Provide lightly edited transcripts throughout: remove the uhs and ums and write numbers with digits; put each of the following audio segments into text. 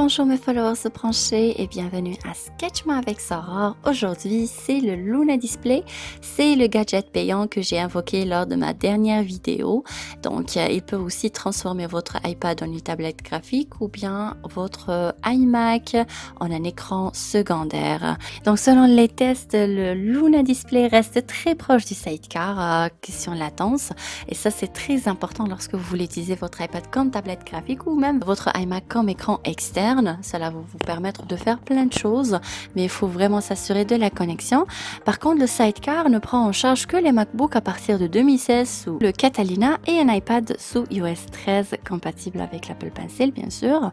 Bonjour mes followers branchés et bienvenue à Sketch-moi avec Soror. Aujourd'hui, c'est le Luna Display. C'est le gadget payant que j'ai invoqué lors de ma dernière vidéo. Donc, il peut aussi transformer votre iPad en une tablette graphique ou bien votre iMac en un écran secondaire. Donc, selon les tests, le Luna Display reste très proche du Sidecar, question latence. Et ça, c'est très important lorsque vous voulez utiliser votre iPad comme tablette graphique ou même votre iMac comme écran externe. Cela va vous permettre de faire plein de choses, mais il faut vraiment s'assurer de la connexion. Par contre, le Sidecar ne prend en charge que les MacBooks à partir de 2016 sous le Catalina et un iPad sous iOS 13 compatible avec l'Apple Pencil, bien sûr.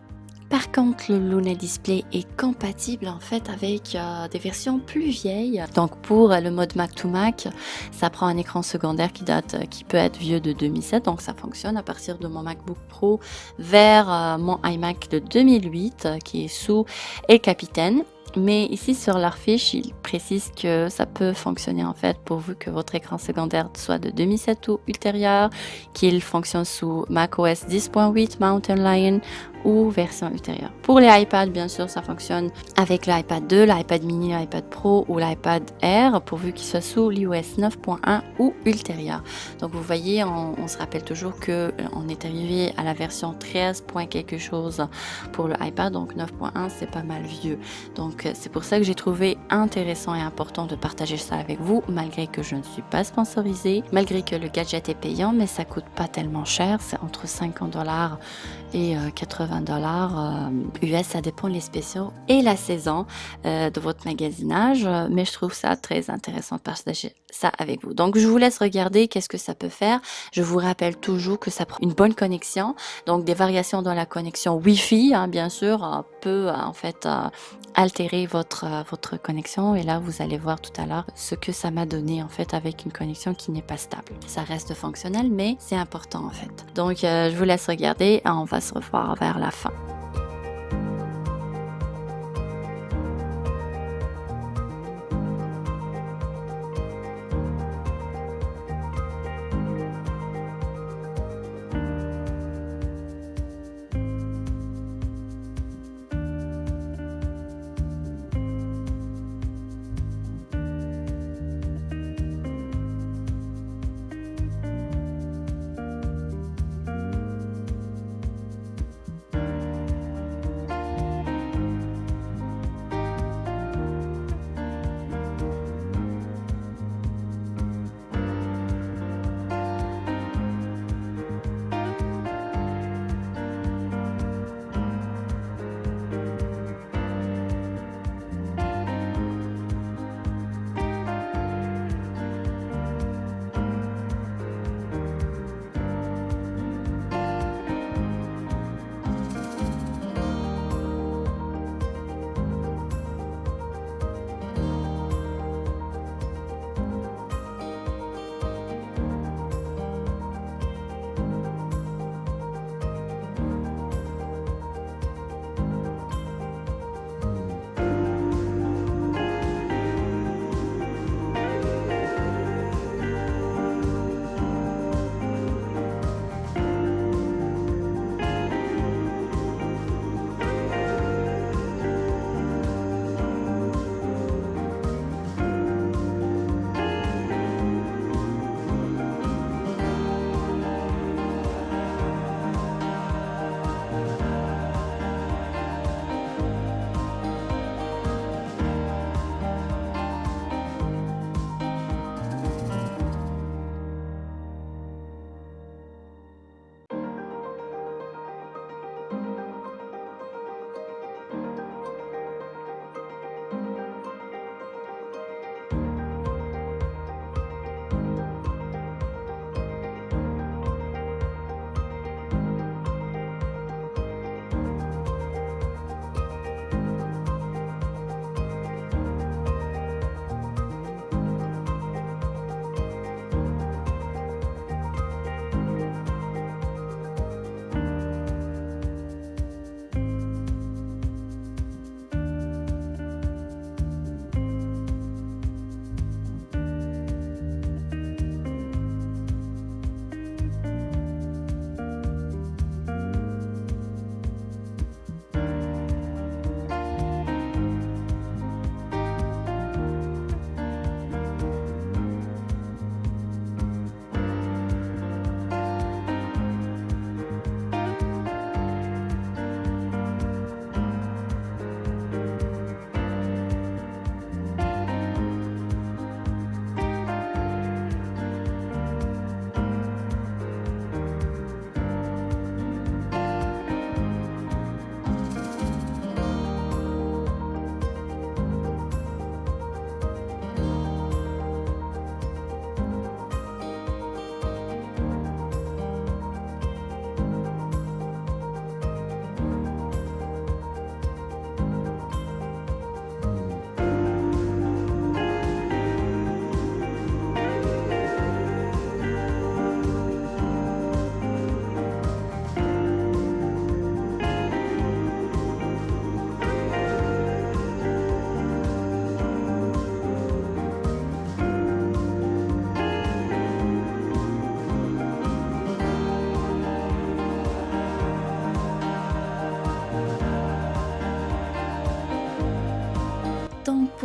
Par contre, le Luna Display est compatible en fait avec des versions plus vieilles. Donc pour le mode Mac to Mac, ça prend un écran secondaire qui peut être vieux de 2007. Donc ça fonctionne à partir de mon MacBook Pro vers mon iMac de 2008 qui est sous El Capitan. Mais ici sur leur fiche, ils précisent que ça peut fonctionner en fait pourvu que votre écran secondaire soit de 2007 ou ultérieur, qu'il fonctionne sous macOS 10.8 Mountain Lion ou version ultérieure. Pour les iPads, bien sûr, ça fonctionne avec l'iPad 2, l'iPad mini, l'iPad Pro ou l'iPad Air, pourvu qu'il soit sous l'iOS 9.1 ou ultérieur. Donc vous voyez, on se rappelle toujours que on est arrivé à la version 13. Quelque chose pour le iPad, donc 9.1 c'est pas mal vieux. Donc c'est pour ça que j'ai trouvé intéressant et important de partager ça avec vous, malgré que je ne suis pas sponsorisée, malgré que le gadget est payant, mais ça coûte pas tellement cher, c'est entre $50 et $80 US, ça dépend les spéciaux et la saison de votre magasinage, mais je trouve ça très intéressant de partager ça avec vous. Donc je vous laisse regarder qu'est-ce que ça peut faire. Je vous rappelle toujours que ça prend une bonne connexion, donc des variations dans la connexion Wi-Fi, bien sûr, peut en fait altérer votre connexion, et là vous allez voir tout à l'heure ce que ça m'a donné en fait avec une connexion qui n'est pas stable. Ça reste fonctionnel, mais c'est important en fait. Donc je vous laisse regarder et on va se revoir vers la fin.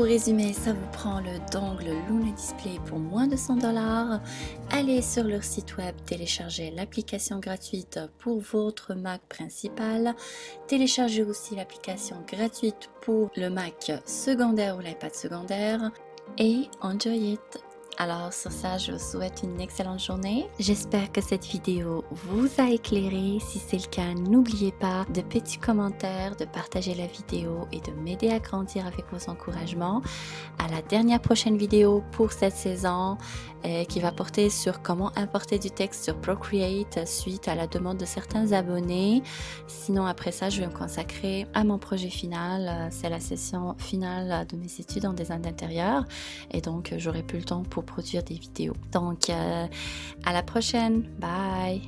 pour résumer, ça vous prend le dongle Luna Display pour moins de 100 $. Allez sur leur site web, téléchargez l'application gratuite pour votre Mac principal. Téléchargez aussi l'application gratuite pour le Mac secondaire ou l'iPad secondaire. Et enjoy it! Alors sur ça, je vous souhaite une excellente journée. J'espère que cette vidéo vous a éclairé. Si c'est le cas, n'oubliez pas de petits commentaires, de partager la vidéo et de m'aider à grandir avec vos encouragements. À la dernière prochaine vidéo pour cette saison qui va porter sur comment importer du texte sur Procreate suite à la demande de certains abonnés. Sinon après ça, je vais me consacrer à mon projet final. C'est la session finale de mes études en design d'intérieur et donc j'aurai plus le temps pour produire des vidéos. Donc à la prochaine, bye!